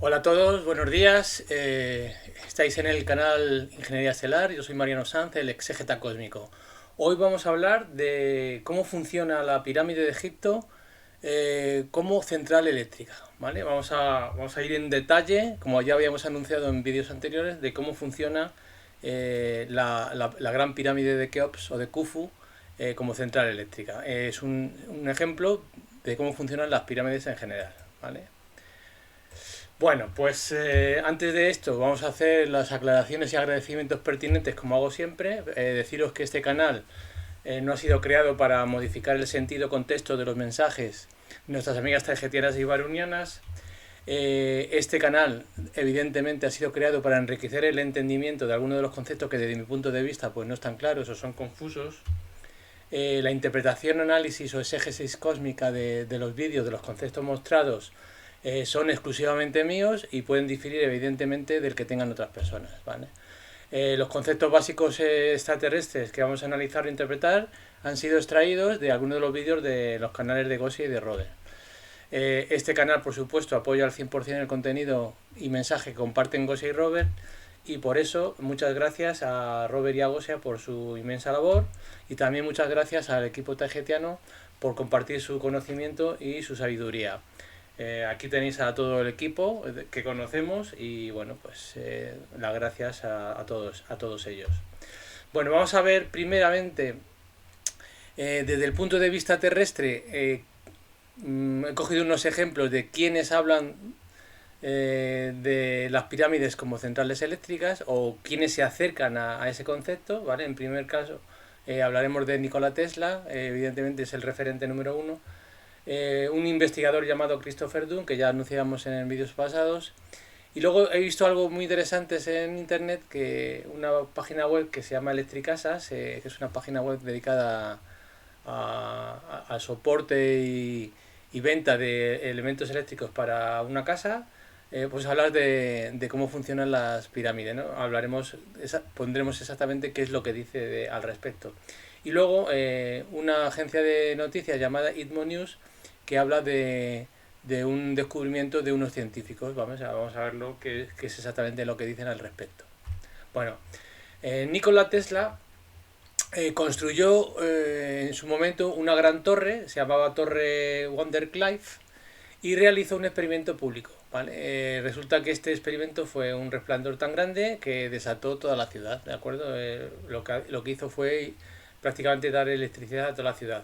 Hola a todos, buenos días. Estáis en el canal Ingeniería Estelar. Yo soy Mariano Sanz, el exégeta cósmico. Hoy vamos a hablar de cómo funciona la pirámide de Egipto como central eléctrica. ¿Vale? Vamos a ir en detalle, como ya habíamos anunciado en vídeos anteriores, de cómo funciona la gran pirámide de Keops o de Khufu como central eléctrica. Es un ejemplo de cómo funcionan las pirámides en general. ¿Vale? Bueno, pues antes de esto vamos a hacer las aclaraciones y agradecimientos pertinentes como hago siempre. Deciros que este canal no ha sido creado para modificar el sentido o contexto de los mensajes de nuestras amigas tarjetianas y barunianas. Este canal evidentemente ha sido creado para enriquecer el entendimiento de algunos de los conceptos que desde mi punto de vista pues no están claros o son confusos. La interpretación, análisis o exégesis cósmica de los vídeos, de los conceptos mostrados, son exclusivamente míos y pueden diferir evidentemente del que tengan otras personas. ¿Vale? Los conceptos básicos extraterrestres que vamos a analizar e interpretar han sido extraídos de algunos de los vídeos de los canales de Gosia y de Roder. Este canal, por supuesto, apoya al 100% el contenido y mensaje que comparten Gosia y Robert, y por eso muchas gracias a Robert y a Gosia por su inmensa labor, y también muchas gracias al equipo tarjetiano por compartir su conocimiento y su sabiduría. Aquí tenéis a todo el equipo que conocemos y bueno, pues las gracias a todos ellos. Bueno, vamos a ver primeramente desde el punto de vista terrestre. He cogido unos ejemplos de quienes hablan de las pirámides como centrales eléctricas o quienes se acercan a ese concepto. ¿Vale? En primer caso hablaremos de Nikola Tesla, evidentemente es el referente número uno. Un investigador llamado Christopher Dunn, que ya anunciamos en vídeos pasados. Y luego he visto algo muy interesante en internet, que una página web que se llama Electricasas, que es una página web dedicada al soporte y venta de elementos eléctricos para una casa. Pues hablar de cómo funcionan las pirámides, ¿no? Pondremos exactamente qué es lo que dice al respecto. Y luego una agencia de noticias llamada Itmo News, que habla de un descubrimiento de unos científicos. Vamos a ver qué es exactamente lo que dicen al respecto. Bueno, Nikola Tesla construyó en su momento una gran torre, se llamaba Torre Wondercliff, y realizó un experimento público. ¿Vale? Resulta que este experimento fue un resplandor tan grande que desató toda la ciudad, ¿de acuerdo? Lo que hizo fue prácticamente dar electricidad a toda la ciudad.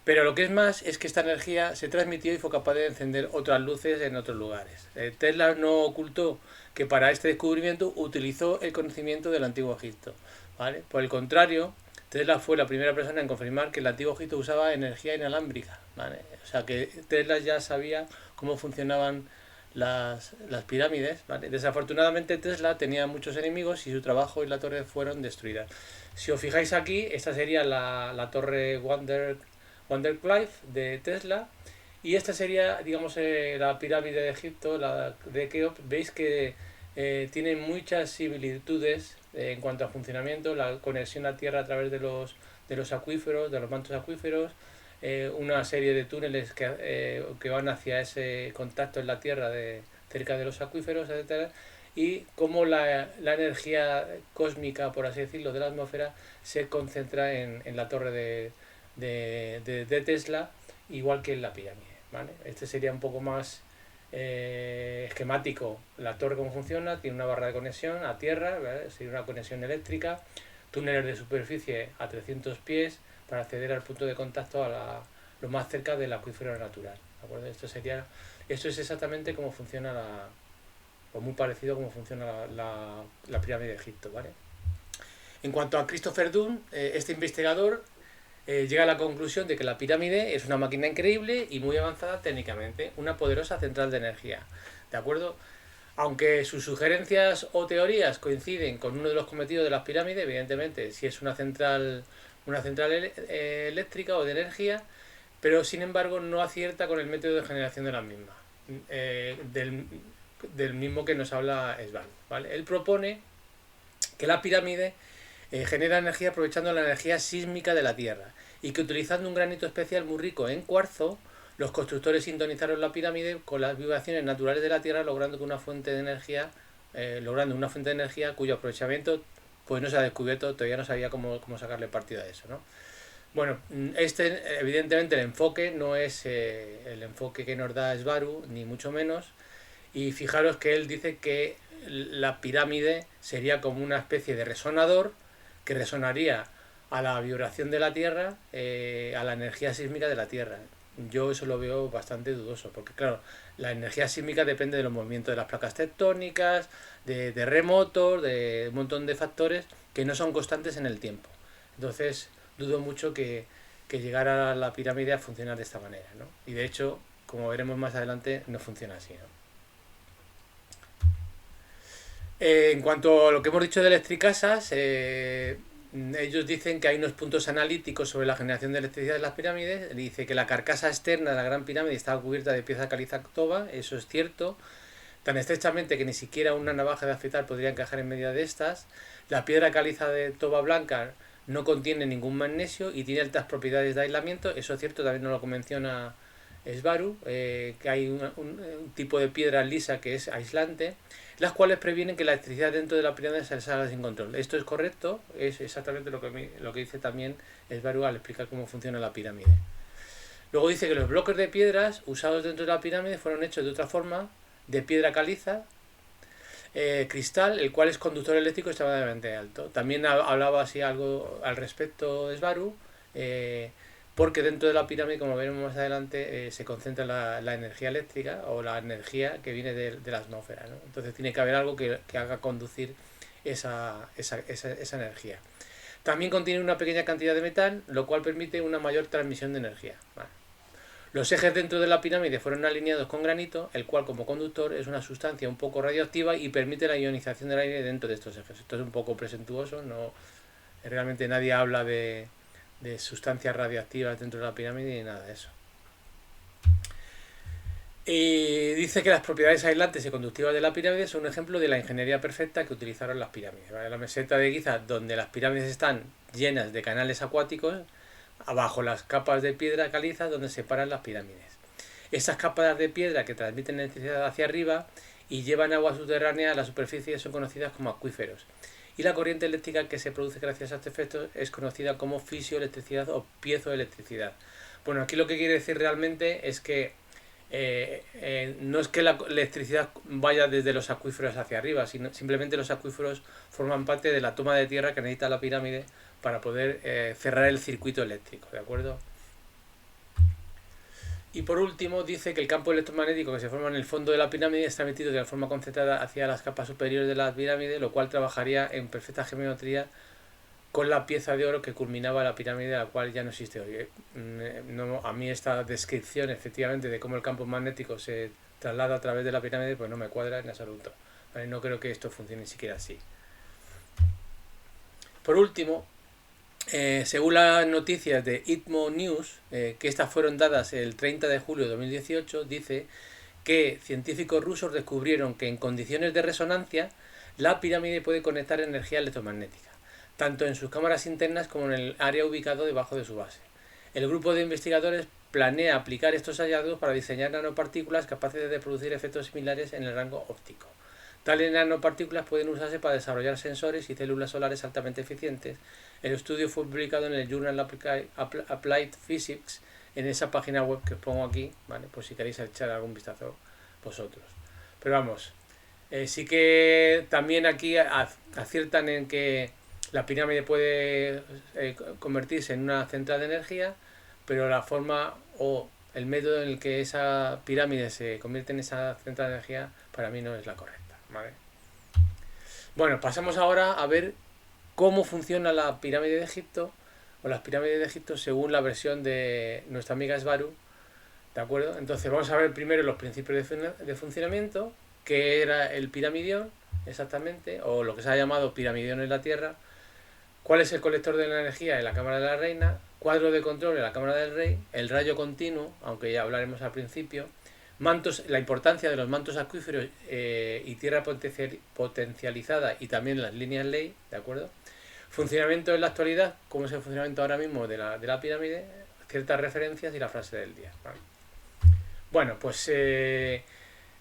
Pero lo que es más es que esta energía se transmitió y fue capaz de encender otras luces en otros lugares. Tesla no ocultó que para este descubrimiento utilizó el conocimiento del antiguo Egipto. ¿Vale? Por el contrario, Tesla fue la primera persona en confirmar que el antiguo Egipto usaba energía inalámbrica. ¿Vale? O sea que Tesla ya sabía cómo funcionaban las pirámides. ¿Vale? Desafortunadamente Tesla tenía muchos enemigos y su trabajo y la torre fueron destruidas. Si os fijáis aquí, esta sería la torre Wondercliff de Tesla, y esta sería, digamos, la pirámide de Egipto, la de Keops. Veis que tiene muchas similitudes en cuanto a funcionamiento, la conexión a tierra a través de los acuíferos, de los mantos acuíferos, una serie de túneles que van hacia ese contacto en la tierra cerca de los acuíferos, etcétera, y cómo la energía cósmica, por así decirlo, de la atmósfera se concentra en la torre de Tesla, igual que en la pirámide. ¿Vale? Este sería un poco más esquemático. La torre, cómo funciona: tiene una barra de conexión a tierra, ¿vale? Sería una conexión eléctrica, túneles de superficie a 300 pies para acceder al punto de contacto lo más cerca del acuífero natural. ¿De acuerdo? Esto es exactamente cómo funciona o muy parecido a cómo funciona la pirámide de Egipto. ¿Vale? En cuanto a Christopher Dunn, este investigador llega a la conclusión de que la pirámide es una máquina increíble y muy avanzada técnicamente, una poderosa central de energía. ¿De acuerdo? Aunque sus sugerencias o teorías coinciden con uno de los cometidos de las pirámides, evidentemente, si es una central eléctrica o de energía, pero sin embargo no acierta con el método de generación de la misma, del mismo que nos habla Svan. ¿Vale? Él propone que la pirámide genera energía aprovechando la energía sísmica de la Tierra, y que utilizando un granito especial muy rico en cuarzo Los constructores sintonizaron la pirámide con las vibraciones naturales de la Tierra, logrando una fuente de energía cuyo aprovechamiento pues no se ha descubierto, todavía no sabía cómo sacarle partido a eso, ¿no? Bueno, evidentemente el enfoque no es el enfoque que nos da Svaru, ni mucho menos, y fijaros que él dice que la pirámide sería como una especie de resonador que resonaría a la vibración de la Tierra, a la energía sísmica de la Tierra. Yo eso lo veo bastante dudoso, porque claro, la energía sísmica depende de los movimientos de las placas tectónicas, de terremotos, de un montón de factores que no son constantes en el tiempo. Entonces, dudo mucho que llegara la pirámide a funcionar de esta manera, ¿no? Y de hecho, como veremos más adelante, no funciona así, ¿no? En cuanto a lo que hemos dicho de Electricasas, ellos dicen que hay unos puntos analíticos sobre la generación de electricidad de las pirámides. Dice que la carcasa externa de la gran pirámide estaba cubierta de piedra caliza toba, eso es cierto, tan estrechamente que ni siquiera una navaja de afeitar podría encajar en medio de estas. La piedra caliza de toba blanca no contiene ningún magnesio y tiene altas propiedades de aislamiento, eso es cierto, también nos lo menciona Svaru, que hay un tipo de piedra lisa que es aislante, las cuales previenen que la electricidad dentro de la pirámide se salga sin control. Esto es correcto, es exactamente lo que dice también Svaru al explicar cómo funciona la pirámide. Luego dice que los bloques de piedras usados dentro de la pirámide fueron hechos de otra forma, de piedra caliza, cristal, el cual es conductor eléctrico extremadamente alto. También hablaba así algo al respecto Svaru, porque dentro de la pirámide, como veremos más adelante, se concentra la energía eléctrica o la energía que viene de la atmósfera, ¿no? Entonces tiene que haber algo que haga conducir esa energía. También contiene una pequeña cantidad de metal, lo cual permite una mayor transmisión de energía. Vale. Los ejes dentro de la pirámide fueron alineados con granito, el cual como conductor es una sustancia un poco radioactiva y permite la ionización del aire dentro de estos ejes. Esto es un poco presuntuoso, no, realmente nadie habla de sustancias radioactivas dentro de la pirámide ni nada de eso. Y dice que las propiedades aislantes y conductivas de la pirámide son un ejemplo de la ingeniería perfecta que utilizaron las pirámides. ¿Vale? La meseta de Giza, donde las pirámides están llenas de canales acuáticos, abajo las capas de piedra caliza donde separan las pirámides. Estas capas de piedra que transmiten electricidad hacia arriba y llevan agua subterránea a la superficie son conocidas como acuíferos. Y la corriente eléctrica que se produce gracias a este efecto es conocida como fisioelectricidad o piezoelectricidad. Bueno, aquí lo que quiere decir realmente es que no es que la electricidad vaya desde los acuíferos hacia arriba, sino simplemente los acuíferos forman parte de la toma de tierra que necesita la pirámide para poder cerrar el circuito eléctrico, ¿de acuerdo? Y por último dice que el campo electromagnético que se forma en el fondo de la pirámide está metido de forma concentrada hacia las capas superiores de la pirámide, lo cual trabajaría en perfecta geometría con la pieza de oro que culminaba la pirámide, la cual ya no existe hoy. A mí esta descripción efectivamente de cómo el campo magnético se traslada a través de la pirámide pues no me cuadra en absoluto. ¿Vale? No creo que esto funcione ni siquiera así. Por último, según las noticias de ITMO News, que estas fueron dadas el 30 de julio de 2018, dice que científicos rusos descubrieron que en condiciones de resonancia la pirámide puede conectar energía electromagnética, tanto en sus cámaras internas como en el área ubicado debajo de su base. El grupo de investigadores planea aplicar estos hallazgos para diseñar nanopartículas capaces de producir efectos similares en el rango óptico. Tales nanopartículas pueden usarse para desarrollar sensores y células solares altamente eficientes. El estudio fue publicado en el Journal Applied Physics, en esa página web que os pongo aquí, ¿vale? Por si queréis echar algún vistazo vosotros. Pero vamos, sí que también aquí aciertan en que la pirámide puede convertirse en una central de energía, pero la forma o el método en el que esa pirámide se convierte en esa central de energía para mí no es la correcta. ¿Vale? Bueno, pasamos ahora a ver cómo funciona la pirámide de Egipto o las pirámides de Egipto según la versión de nuestra amiga Svaru, ¿de acuerdo? Entonces vamos a ver primero los principios de funcionamiento, que era el piramidión exactamente, o lo que se ha llamado piramidión en la Tierra, cuál es el colector de la energía en la cámara de la reina, cuadro de control en la cámara del rey, el rayo continuo, aunque ya hablaremos al principio, mantos, la importancia de los mantos acuíferos y tierra potencializada y también las líneas ley, ¿de acuerdo? Funcionamiento en la actualidad, cómo es el funcionamiento ahora mismo de la pirámide, ciertas referencias y la frase del día, ¿vale? Bueno, pues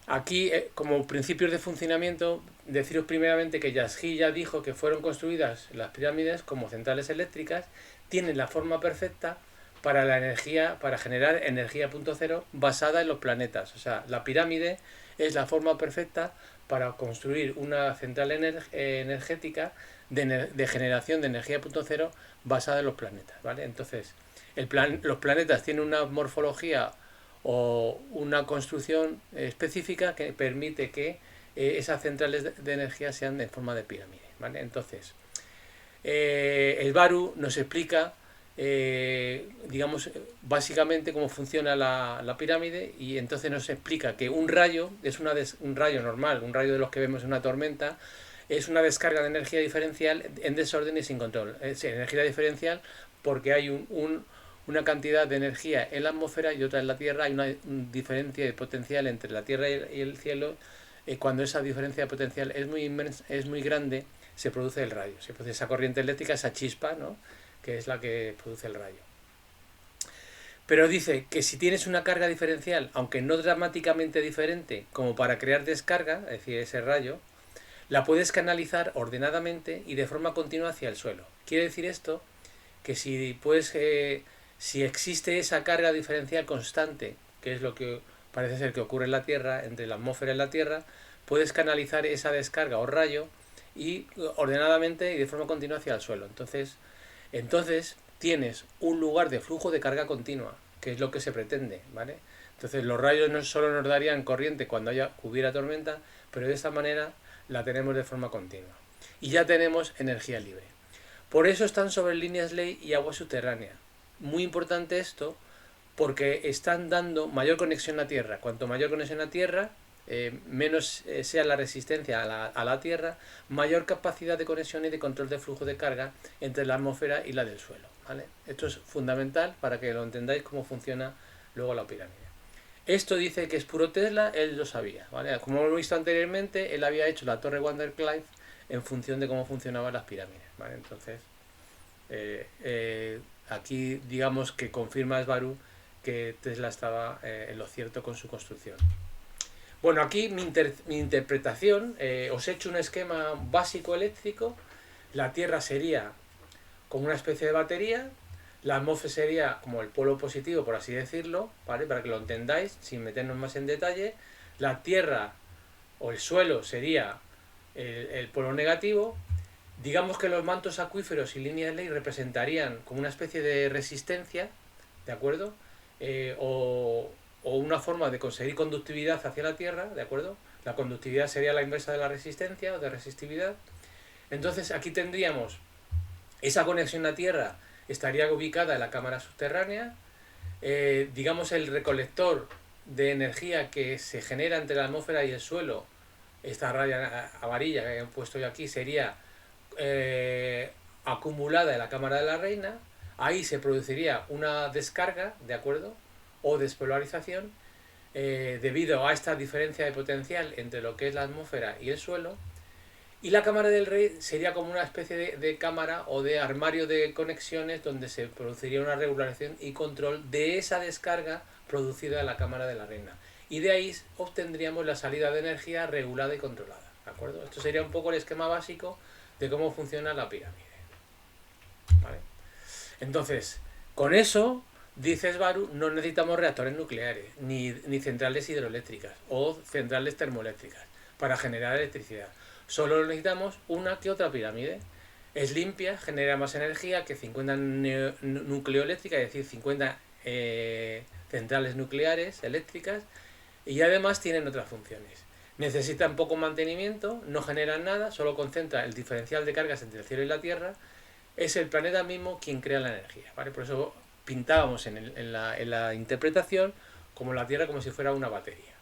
aquí, como principios de funcionamiento, deciros primeramente que Yasgi ya dijo que fueron construidas las pirámides como centrales eléctricas, tienen la forma perfecta para la energía, para generar energía punto cero basada en los planetas. O sea, la pirámide es la forma perfecta para construir una central energética de generación de energía punto cero basada en los planetas, ¿vale? Entonces, los planetas tienen una morfología o una construcción específica que permite que esas centrales de energía sean en forma de pirámide, ¿vale? Entonces, el Baru nos explica, digamos, básicamente cómo funciona la pirámide, y entonces nos explica que un rayo es un rayo normal, un rayo de los que vemos en una tormenta, es una descarga de energía diferencial en desorden y sin control. Es energía diferencial porque hay una cantidad de energía en la atmósfera y otra en la Tierra. Hay una diferencia de potencial entre la Tierra y el cielo. Cuando esa diferencia de potencial es muy grande, se produce el rayo. Se produce esa corriente eléctrica, esa chispa, ¿no?, que es la que produce el rayo. Pero dice que si tienes una carga diferencial, aunque no dramáticamente diferente, como para crear descarga, es decir, ese rayo, la puedes canalizar ordenadamente y de forma continua hacia el suelo. Quiere decir esto que si existe esa carga diferencial constante, que es lo que parece ser que ocurre en la Tierra, entre la atmósfera y la Tierra, puedes canalizar esa descarga o rayo y ordenadamente y de forma continua hacia el suelo. Entonces tienes un lugar de flujo de carga continua, que es lo que se pretende, ¿vale? Entonces los rayos no solo nos darían corriente cuando hubiera tormenta, pero de esta manera la tenemos de forma continua. Y ya tenemos energía libre. Por eso están sobre líneas ley y agua subterránea. Muy importante esto, porque están dando mayor conexión a tierra. Cuanto mayor conexión a tierra, menos sea la resistencia a la Tierra, mayor capacidad de conexión y de control de flujo de carga entre la atmósfera y la del suelo, ¿vale? Esto es fundamental para que lo entendáis cómo funciona luego la pirámide. Esto dice que es puro Tesla, él lo sabía, ¿vale? Como hemos visto anteriormente, él había hecho la torre Vanderclive en función de cómo funcionaban las pirámides, ¿vale? Entonces, aquí digamos que confirma Esbaru que Tesla estaba en lo cierto con su construcción. Bueno, aquí mi interpretación, os he hecho un esquema básico eléctrico. La Tierra sería como una especie de batería, la atmósfera sería como el polo positivo, por así decirlo, ¿vale?, para que lo entendáis sin meternos más en detalle. La Tierra o el suelo sería el polo negativo. Digamos que los mantos acuíferos y líneas de ley representarían como una especie de resistencia, ¿de acuerdo? O una forma de conseguir conductividad hacia la Tierra, ¿de acuerdo? La conductividad sería la inversa de la resistencia o de resistividad. Entonces aquí tendríamos esa conexión a Tierra, estaría ubicada en la cámara subterránea. Digamos, el recolector de energía que se genera entre la atmósfera y el suelo, esta raya amarilla que he puesto yo aquí, sería acumulada en la cámara de la reina. Ahí se produciría una descarga, ¿de acuerdo?, o despolarización, debido a esta diferencia de potencial entre lo que es la atmósfera y el suelo. Y la cámara del rey sería como una especie de cámara o de armario de conexiones donde se produciría una regulación y control de esa descarga producida en la cámara de la reina. Y de ahí obtendríamos la salida de energía regulada y controlada, ¿de acuerdo? Esto sería un poco el esquema básico de cómo funciona la pirámide, ¿vale? Entonces, con eso, dice Esbaru, no necesitamos reactores nucleares, ni centrales hidroeléctricas o centrales termoeléctricas para generar electricidad. Solo necesitamos una que otra pirámide. Es limpia, genera más energía que 50 nucleoeléctricas, es decir, 50 centrales nucleares eléctricas, y además tienen otras funciones. Necesitan poco mantenimiento, no generan nada, solo concentra el diferencial de cargas entre el cielo y la Tierra. Es el planeta mismo quien crea la energía, ¿vale? Por eso pintábamos en la interpretación como la Tierra como si fuera una batería,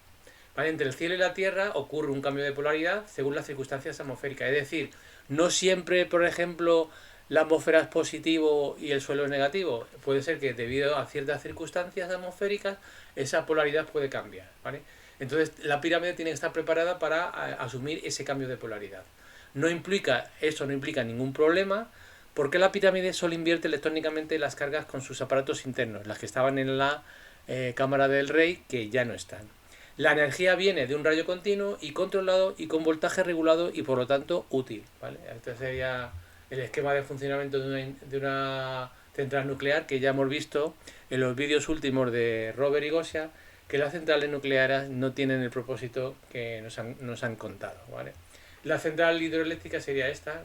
¿vale? Entre el cielo y la Tierra ocurre un cambio de polaridad según las circunstancias atmosféricas. Es decir, no siempre, por ejemplo, la atmósfera es positivo y el suelo es negativo. Puede ser que debido a ciertas circunstancias atmosféricas esa polaridad puede cambiar, ¿vale? Entonces la pirámide tiene que estar preparada para asumir ese cambio de polaridad. Eso no implica ningún problema, porque la pirámide solo invierte electrónicamente las cargas con sus aparatos internos, las que estaban en la cámara del Rey que ya no están. La energía viene de un rayo continuo y controlado y con voltaje regulado y por lo tanto útil, ¿vale? Este sería el esquema de funcionamiento de una central nuclear que ya hemos visto en los vídeos últimos de Robert y Gosia, que las centrales nucleares no tienen el propósito que nos han contado, ¿vale? La central hidroeléctrica sería esta,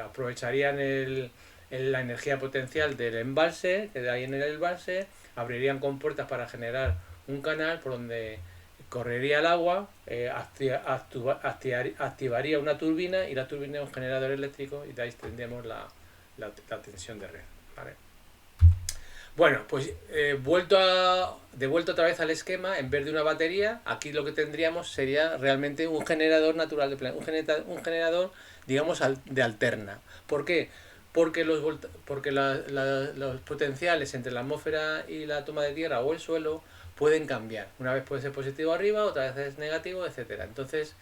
aprovecharían la energía potencial del embalse, que hay en el embalse, abrirían compuertas para generar un canal por donde correría el agua, activaría una turbina y la turbina es un generador eléctrico y de ahí tendríamos la tensión de red, ¿vale? Bueno, pues devuelto otra vez al esquema, en vez de una batería, aquí lo que tendríamos sería realmente un generador natural de planeta, un generador, digamos, de alterna. ¿Por qué? Porque los potenciales entre la atmósfera y la toma de tierra o el suelo pueden cambiar. Una vez puede ser positivo arriba, otra vez es negativo, etcétera. Entonces,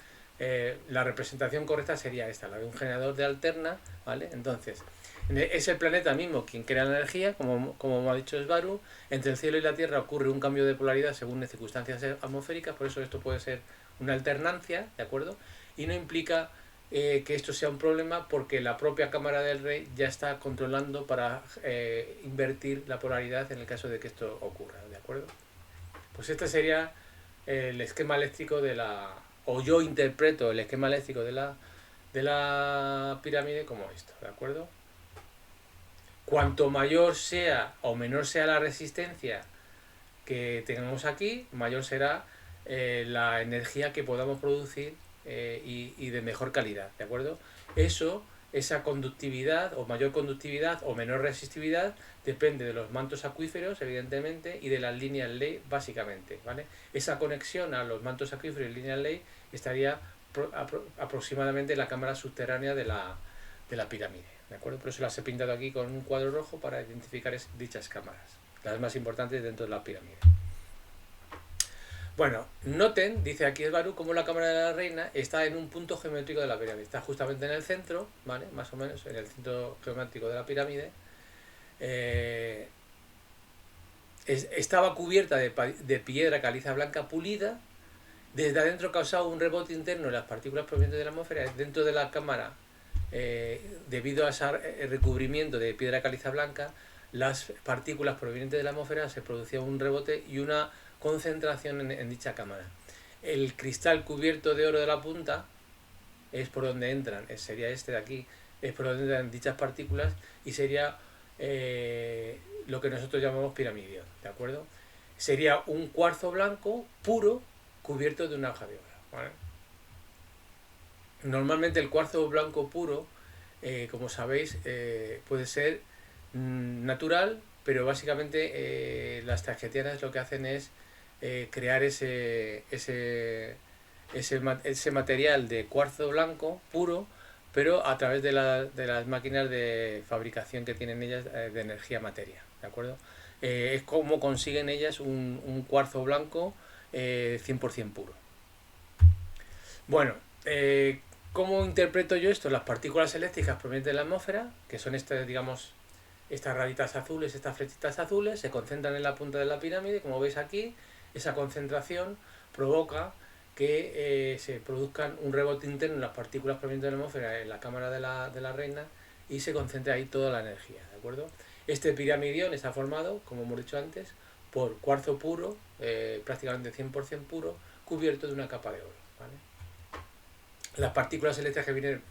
la representación correcta sería esta, la de un generador de alterna, ¿vale? Entonces, es el planeta mismo quien crea la energía, como ha dicho Svaru. Entre el cielo y la Tierra ocurre un cambio de polaridad según las circunstancias atmosféricas, por eso esto puede ser una alternancia, ¿de acuerdo? Y no implica que esto sea un problema porque la propia Cámara del Rey ya está controlando para invertir la polaridad en el caso de que esto ocurra, ¿de acuerdo? Pues este sería el esquema eléctrico o yo interpreto el esquema eléctrico de la pirámide como esto, ¿de acuerdo? Cuanto mayor sea o menor sea la resistencia que tengamos aquí, mayor será la energía que podamos producir y de mejor calidad, ¿de acuerdo? Esa conductividad o mayor conductividad o menor resistividad depende de los mantos acuíferos, evidentemente, y de las líneas ley, básicamente, ¿vale? Esa conexión a los mantos acuíferos y líneas ley estaría aproximadamente en la cámara subterránea de la pirámide, ¿de acuerdo? Por eso las he pintado aquí con un cuadro rojo para identificar dichas cámaras, las más importantes dentro de la pirámide. Bueno, noten, dice aquí Svaru, cómo la cámara de la reina está en un punto geométrico de la pirámide. Está justamente en el centro, ¿vale? Más o menos en el centro geométrico de la pirámide. Estaba cubierta de piedra caliza blanca pulida. Desde adentro causaba un rebote interno en las partículas provenientes de la atmósfera. Dentro de la cámara, debido a ese recubrimiento de piedra caliza blanca, las partículas provenientes de la atmósfera se producía un rebote y una concentración en dicha cámara. El cristal cubierto de oro de la punta es por donde entran, sería este de aquí, es por donde entran dichas partículas y sería lo que nosotros llamamos piramidión, ¿de acuerdo? Sería un cuarzo blanco puro cubierto de una hoja de oro, ¿vale? Normalmente el cuarzo blanco puro, como sabéis, puede ser natural, pero básicamente las tarjetianas lo que hacen es crear ese material de cuarzo blanco puro, pero a través de las máquinas de fabricación que tienen ellas de energía materia, ¿de acuerdo? Es como consiguen ellas un cuarzo blanco 100% puro. Bueno, ¿cómo interpreto yo esto? Las partículas eléctricas provenientes de la atmósfera, que son digamos, estas raditas azules, estas flechitas azules, se concentran en la punta de la pirámide, como veis aquí. Esa concentración provoca que se produzcan un rebote interno en las partículas provenientes de la atmósfera en la cámara de la reina y se concentra ahí toda la energía, ¿de acuerdo? Este piramidión está formado, como hemos dicho antes, por cuarzo puro, prácticamente 100% puro, cubierto de una capa de oro, ¿vale? Las partículas eléctricas que vienen,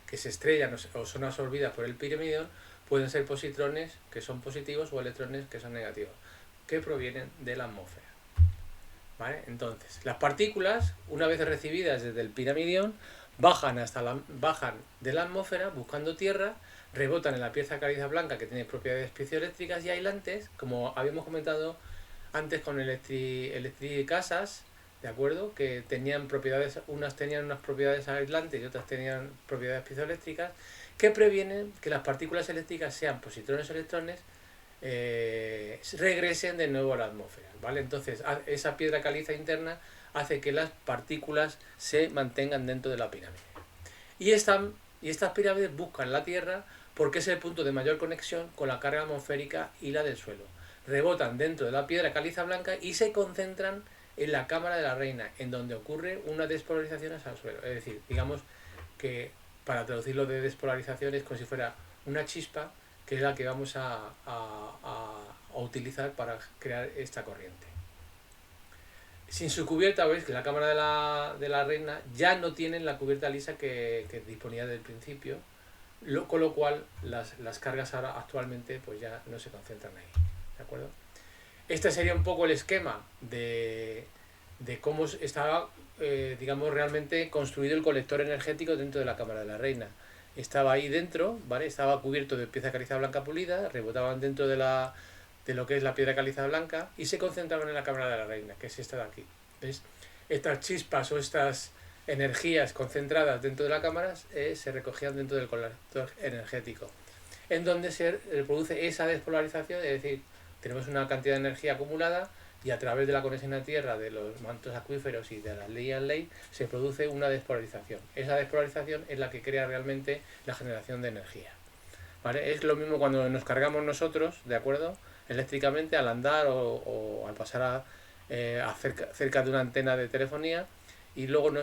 que se estrellan o son absorbidas por el piramidión pueden ser positrones que son positivos o electrones que son negativos, que provienen de la atmósfera, ¿vale? Entonces, las partículas, una vez recibidas desde el piramidión, bajan de la atmósfera buscando tierra, rebotan en la pieza caliza blanca que tiene propiedades piezoeléctricas y aislantes, como habíamos comentado antes con electricasas, ¿de acuerdo? Que tenían propiedades, unas tenían unas propiedades aislantes y otras tenían propiedades piezoeléctricas, que previenen que las partículas eléctricas, sean positrones o electrones, regresen de nuevo a la atmósfera, ¿vale? Entonces, esa piedra caliza interna hace que las partículas se mantengan dentro de la pirámide. Y estas pirámides buscan la Tierra porque es el punto de mayor conexión con la carga atmosférica y la del suelo. rebotan dentro de la piedra caliza blanca y se concentran en la cámara de la reina, en donde ocurre una despolarización hacia el suelo. Es decir, digamos que para traducirlo de despolarización es como si fuera una chispa que es la que vamos a utilizar para crear esta corriente. Sin su cubierta, veis que la cámara de la reina ya no tienen la cubierta lisa que disponía del principio, con lo cual las cargas ahora actualmente pues ya no se concentran ahí. ¿De acuerdo? Este sería un poco el esquema de cómo estaba, digamos, realmente construido el colector energético dentro de la cámara de la reina. Estaba ahí dentro, ¿vale? Estaba cubierto de piedra caliza blanca pulida, rebotaban dentro de lo que es la piedra caliza blanca y se concentraban en la cámara de la reina, que es esta de aquí. ¿Ves? Estas chispas o estas energías concentradas dentro de la cámara se recogían dentro del colector energético, en donde se produce esa despolarización, es decir, tenemos una cantidad de energía acumulada y a través de la conexión a tierra de los mantos acuíferos y de la ley se produce una despolarización. Esa despolarización es la que crea realmente la generación de energía. ¿Vale? Es lo mismo cuando nos cargamos nosotros, ¿de acuerdo? Eléctricamente al andar o al pasar cerca de una antena de telefonía y luego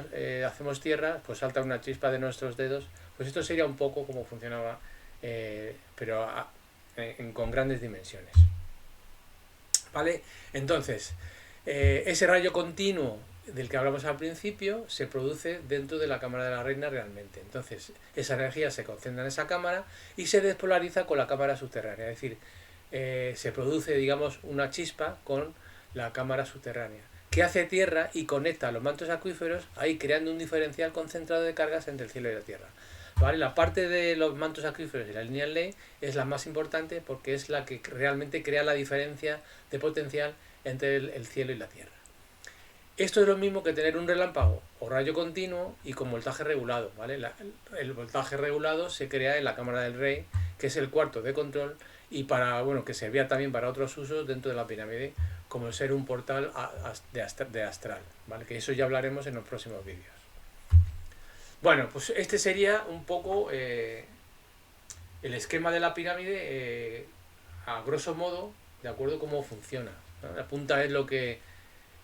hacemos tierra, pues salta una chispa de nuestros dedos. Pues esto sería un poco como funcionaba, pero con grandes dimensiones. ¿Vale? Entonces, ese rayo continuo del que hablamos al principio se produce dentro de la cámara de la reina realmente. Entonces, esa energía se concentra en esa cámara y se despolariza con la cámara subterránea. Es decir, se produce, digamos, una chispa con la cámara subterránea que hace tierra y conecta los mantos acuíferos, ahí creando un diferencial concentrado de cargas entre el cielo y la tierra. ¿Vale? La parte de los mantos acuíferos y la línea ley es la más importante porque es la que realmente crea la diferencia de potencial entre el cielo y la tierra. Esto es lo mismo que tener un relámpago o rayo continuo y con voltaje regulado. ¿Vale? El voltaje regulado se crea en la cámara del rey, que es el cuarto de control, y que servía también para otros usos dentro de la pirámide, como ser un portal de astral. ¿Vale? Que eso ya hablaremos en los próximos vídeos. Bueno, pues este sería un poco el esquema de la pirámide, a grosso modo, de acuerdo cómo funciona, ¿no? La punta es lo que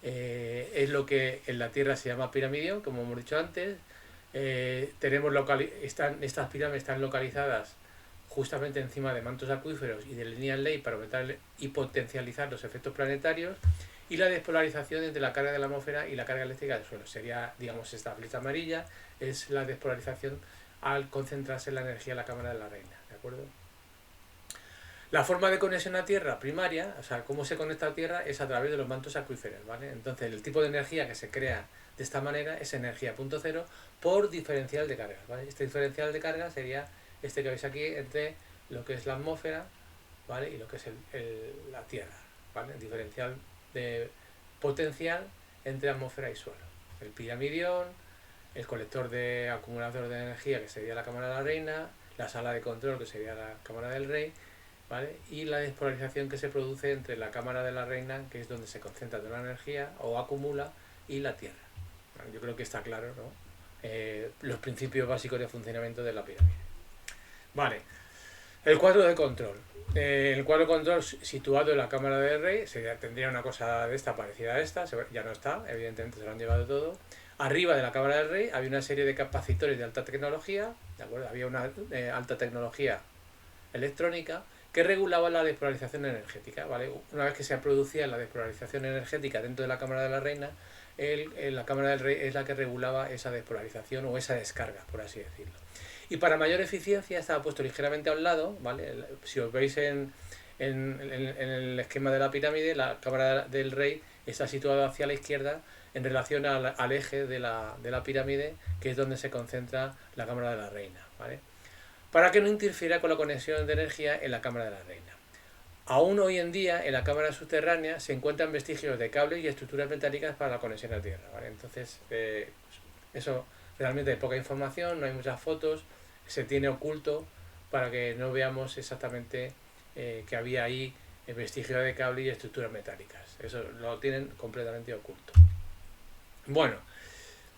en la Tierra se llama piramidio, como hemos dicho antes. Estas pirámides están localizadas justamente encima de mantos acuíferos y de líneas ley para aumentar y potencializar los efectos planetarios, y la despolarización entre la carga de la atmósfera y la carga eléctrica del suelo sería, digamos, esta flecha amarilla es la despolarización al concentrarse la energía en la cámara de la reina, ¿de acuerdo? La forma de conexión a tierra primaria, o sea, cómo se conecta a tierra, es a través de los mantos acuíferos, ¿vale? Entonces, el tipo de energía que se crea de esta manera es energía punto cero por diferencial de cargas, ¿vale? Este diferencial de carga sería este que veis aquí entre lo que es la atmósfera, ¿vale? Y lo que es la tierra, ¿vale? Diferencial de potencial entre atmósfera y suelo. El piramidión, el colector de acumulador de energía, que sería la cámara de la reina, la sala de control, que sería la cámara del rey, ¿vale? Y la despolarización que se produce entre la cámara de la reina, que es donde se concentra toda la energía o acumula, y la tierra. ¿Vale? Yo creo que está claro, ¿no? Los principios básicos de funcionamiento de la pirámide. Vale, el cuadro de control. El cuadro de control situado en la cámara del rey tendría una cosa de esta parecida a esta, ya no está, evidentemente se lo han llevado todo. Arriba de la cámara del rey había una serie de capacitores de alta tecnología, ¿de acuerdo? Había una alta tecnología electrónica que regulaba la despolarización energética, ¿vale? Una vez que se producía la despolarización energética dentro de la cámara de la reina, la cámara del rey es la que regulaba esa despolarización o esa descarga, por así decirlo. Y para mayor eficiencia estaba puesto ligeramente a un lado, ¿vale? Si os veis en el esquema de la pirámide, la cámara del rey está situada hacia la izquierda en relación al eje de la pirámide, que es donde se concentra la cámara de la reina, ¿vale? Para que no interfiera con la conexión de energía en la cámara de la reina. Aún hoy en día, en la cámara subterránea se encuentran vestigios de cables y estructuras metálicas para la conexión a tierra, ¿vale? Entonces, eso realmente hay poca información, no hay muchas fotos, se tiene oculto para que no veamos exactamente que había ahí vestigios de cable y estructuras metálicas. Eso lo tienen completamente oculto. Bueno,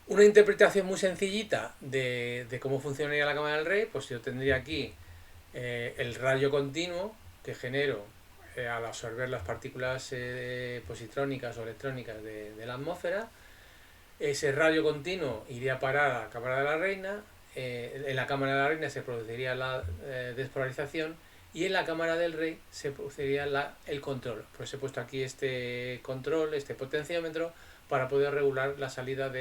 una interpretación muy sencillita de cómo funcionaría la cámara del rey, pues yo tendría aquí el rayo continuo que genero al absorber las partículas positrónicas o electrónicas de la atmósfera. Ese radio continuo iría a parar a la cámara de la reina. En la cámara de la reina se produciría la despolarización y en la cámara del rey se produciría el control. Pues he puesto aquí este control, este potenciómetro, para poder regular la salida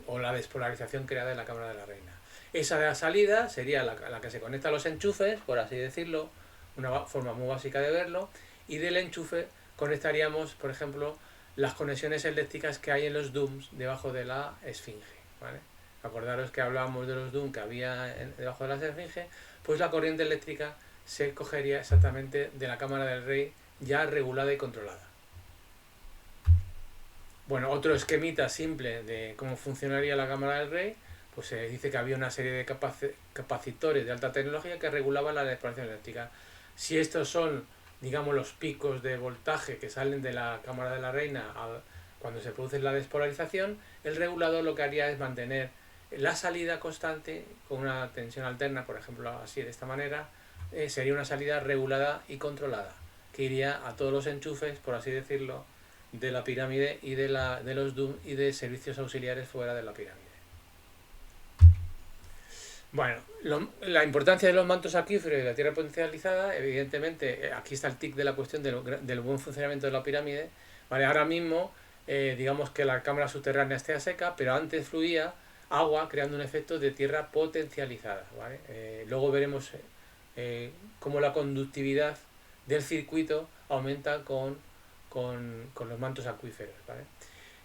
o la despolarización creada en la cámara de la reina. Esa salida sería la que se conecta a los enchufes, por así decirlo, una forma muy básica de verlo, y del enchufe conectaríamos, por ejemplo, las conexiones eléctricas que hay en los DUMs debajo de la esfinge, ¿vale? Acordaros que hablábamos de los DUM que había debajo de la esfinge, pues la corriente eléctrica se cogería exactamente de la cámara del rey ya regulada y controlada. Bueno, otro esquemita simple de cómo funcionaría la cámara del rey, pues se dice que había una serie de capacitores de alta tecnología que regulaban la despolarización eléctrica. Si estos son, digamos, los picos de voltaje que salen de la cámara de la reina cuando se produce la despolarización, el regulador lo que haría es mantener la salida constante con una tensión alterna, por ejemplo, así de esta manera, sería una salida regulada y controlada, que iría a todos los enchufes, por así decirlo, de la pirámide y de los DUM y de servicios auxiliares fuera de la pirámide. Bueno, la importancia de los mantos acuíferos y de la tierra potencializada, evidentemente, aquí está el tic de la cuestión del buen funcionamiento de la pirámide. ¿Vale? Ahora mismo, digamos que la cámara subterránea está seca, pero antes fluía agua creando un efecto de tierra potencializada. ¿Vale? Luego veremos cómo la conductividad del circuito aumenta con los mantos acuíferos. ¿Vale?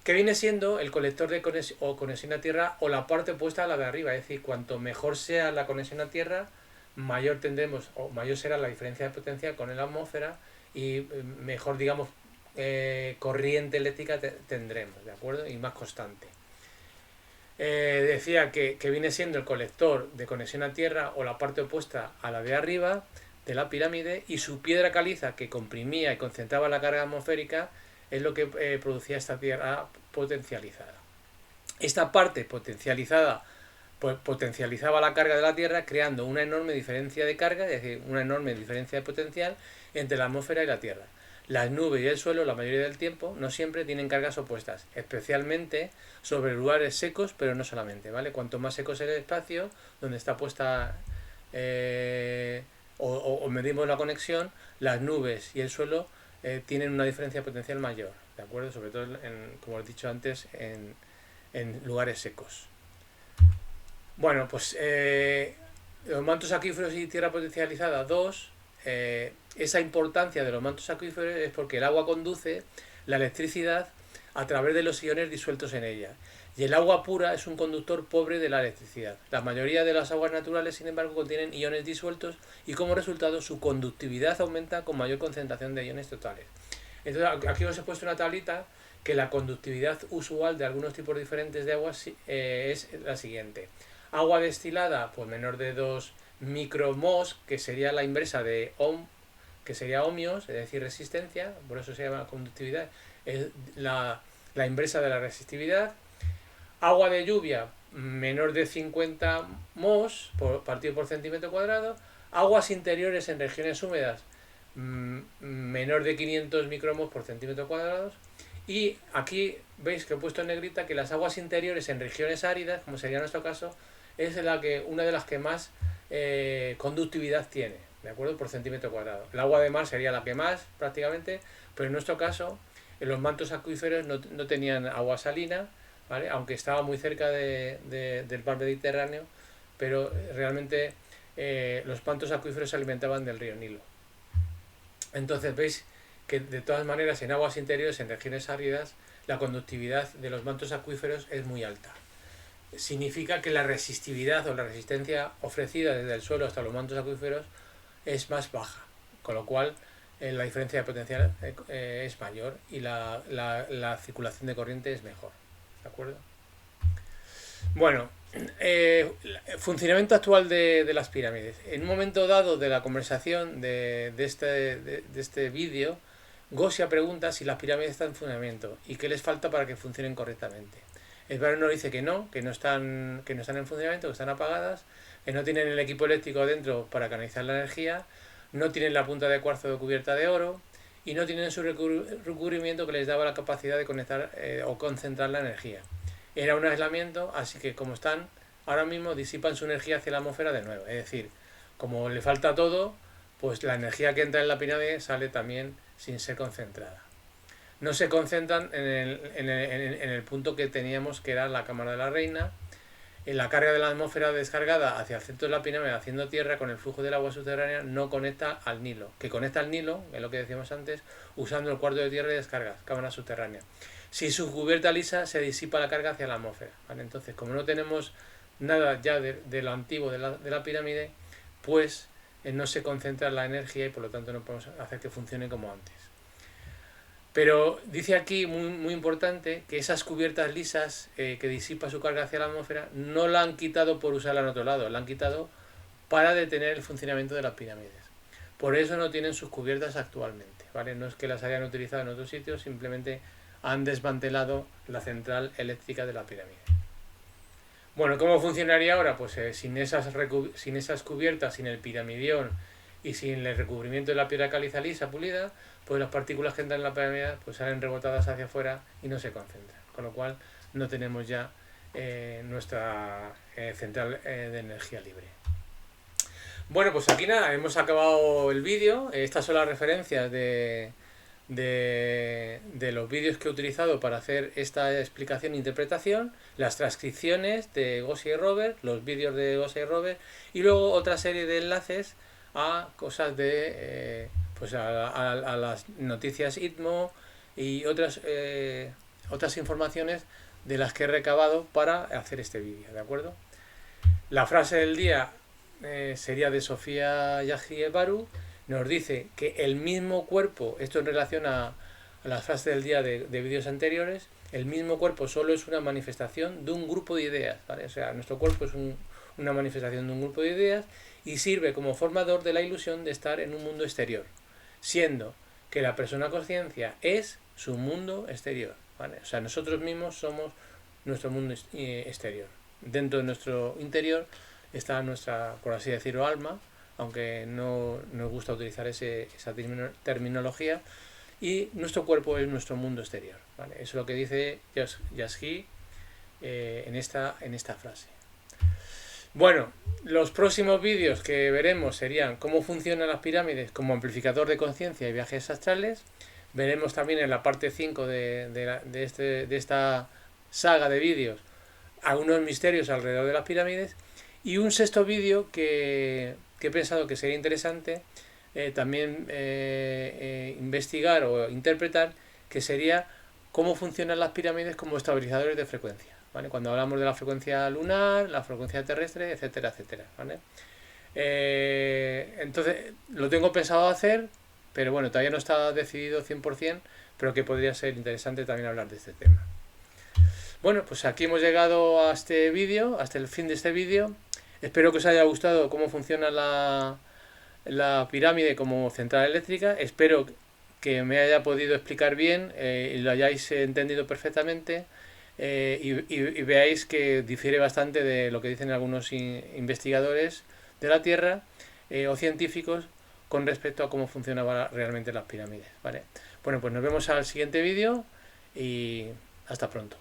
Que viene siendo el colector de conexión a tierra o la parte opuesta a la de arriba. Es decir, cuanto mejor sea la conexión a tierra, mayor tendremos o mayor será la diferencia de potencia con la atmósfera y mejor, digamos, corriente eléctrica tendremos, ¿de acuerdo? Y más constante. Decía que viene siendo el colector de conexión a tierra o la parte opuesta a la de arriba de la pirámide, y su piedra caliza que comprimía y concentraba la carga atmosférica es lo que producía esta tierra potencializada. Esta parte potencializada potencializaba la carga de la Tierra, creando una enorme diferencia de carga, es decir, una enorme diferencia de potencial entre la atmósfera y la Tierra. Las nubes y el suelo, la mayoría del tiempo, no siempre tienen cargas opuestas, especialmente sobre lugares secos, pero no solamente, ¿vale? Cuanto más seco es el espacio donde está puesta o medimos la conexión, las nubes y el suelo tienen una diferencia potencial mayor, ¿de acuerdo? Sobre todo, como he dicho antes, en lugares secos. Bueno, pues los mantos acuíferos y tierra potencializada 2, esa importancia de los mantos acuíferos es porque el agua conduce la electricidad a través de los iones disueltos en ella. Y el agua pura es un conductor pobre de la electricidad. La mayoría de las aguas naturales, sin embargo, contienen iones disueltos y como resultado su conductividad aumenta con mayor concentración de iones totales. Entonces aquí os he puesto una tablita que la conductividad usual de algunos tipos diferentes de aguas es la siguiente. Agua destilada, pues menor de 2 micromos, que sería la inversa de ohm, que sería ohmios, es decir, resistencia, por eso se llama conductividad, es la inversa de la resistividad. Agua de lluvia, menor de 50 mos partido por centímetro cuadrado. Aguas interiores en regiones húmedas, menor de 500 micromos por centímetro cuadrado. Y aquí veis que he puesto en negrita que las aguas interiores en regiones áridas, como sería nuestro caso, es una de las que más conductividad tiene, ¿de acuerdo? Por centímetro cuadrado. El agua de mar sería la que más, prácticamente, pero en nuestro caso, en los mantos acuíferos no tenían agua salina, ¿vale? Aunque estaba muy cerca del mar Mediterráneo, pero realmente los mantos acuíferos se alimentaban del río Nilo. Entonces veis que de todas maneras en aguas interiores, en regiones áridas, la conductividad de los mantos acuíferos es muy alta. Significa que la resistividad o la resistencia ofrecida desde el suelo hasta los mantos acuíferos es más baja, con lo cual la diferencia de potencial es mayor y la circulación de corriente es mejor, ¿de acuerdo? Bueno, funcionamiento actual de las pirámides. En un momento dado de la conversación de este vídeo, Gosia pregunta si las pirámides están en funcionamiento y qué les falta para que funcionen correctamente. El nos dice que no están en funcionamiento, que están apagadas, que no tienen el equipo eléctrico dentro para canalizar la energía. no tienen la punta de cuarzo de cubierta de oro y no tienen su recubrimiento que les daba la capacidad de conectar o concentrar la energía. Era un aislamiento, así que como están ahora mismo disipan su energía hacia la atmósfera de nuevo. Es decir, como le falta todo, pues la energía que entra en la pirámide sale también sin ser concentrada. No se concentran en el punto que teníamos, que era la cámara de la reina. En la carga de la atmósfera descargada hacia el centro de la pirámide haciendo tierra con el flujo del agua subterránea no conecta al Nilo, que conecta al Nilo, es lo que decíamos antes, usando el cuarto de tierra y descargas, cámara subterránea. Si su cubierta lisa se disipa la carga hacia la atmósfera, ¿vale? Entonces, como no tenemos nada ya de lo antiguo de la pirámide, pues no se concentra la energía y por lo tanto no podemos hacer que funcione como antes. Pero dice aquí, muy importante, que esas cubiertas lisas que disipa su carga hacia la atmósfera no la han quitado por usarla en otro lado, la han quitado para detener el funcionamiento de las pirámides. Por eso no tienen sus cubiertas actualmente, ¿vale? No es que las hayan utilizado en otros sitios, simplemente han desmantelado la central eléctrica de la pirámide. Bueno, ¿cómo funcionaría ahora? Pues sin esas cubiertas, sin el piramidión y sin el recubrimiento de la piedra caliza lisa pulida, pues las partículas que entran en la pirámide pues salen rebotadas hacia afuera y no se concentran. Con lo cual no tenemos ya nuestra central de energía libre. Bueno, pues aquí nada, hemos acabado el vídeo. Estas son las referencias de los vídeos que he utilizado para hacer esta explicación e interpretación, las transcripciones de Gosia y Robert, los vídeos de Gosia y Robert, y luego otra serie de enlaces a cosas de pues a las noticias ITMO y otras informaciones de las que he recabado para hacer este vídeo, ¿de acuerdo? La frase del día sería de Sofía Yazgi-Ebaru. Nos dice que el mismo cuerpo, esto en relación a las frases del día de vídeos anteriores, el mismo cuerpo solo es una manifestación de un grupo de ideas, ¿vale? O sea, nuestro cuerpo es una manifestación de un grupo de ideas y sirve como formador de la ilusión de estar en un mundo exterior, siendo que la persona conciencia es su mundo exterior, ¿vale? O sea, nosotros mismos somos nuestro mundo exterior. Dentro de nuestro interior está nuestra, por así decirlo, alma, aunque no nos gusta utilizar esa terminología, y nuestro cuerpo es nuestro mundo exterior, ¿vale? Eso es lo que dice Yazgi en esta frase. Bueno, los próximos vídeos que veremos serían cómo funcionan las pirámides como amplificador de conciencia y viajes astrales. Veremos también en la parte 5 de esta saga de vídeos algunos misterios alrededor de las pirámides, y un sexto vídeo que he pensado que sería interesante también investigar o interpretar, que sería cómo funcionan las pirámides como estabilizadores de frecuencia, ¿vale? Cuando hablamos de la frecuencia lunar, la frecuencia terrestre, etcétera, etcétera, ¿vale? Entonces, lo tengo pensado hacer, pero bueno, todavía no está decidido 100%, pero que podría ser interesante también hablar de este tema. Bueno, pues aquí hemos llegado a este vídeo, hasta el fin de este vídeo. Espero que os haya gustado cómo funciona la pirámide como central eléctrica. Espero que me haya podido explicar bien y lo hayáis entendido perfectamente y veáis que difiere bastante de lo que dicen algunos investigadores de la Tierra o científicos con respecto a cómo funcionaban realmente las pirámides, ¿vale? Bueno, pues nos vemos al siguiente vídeo y hasta pronto.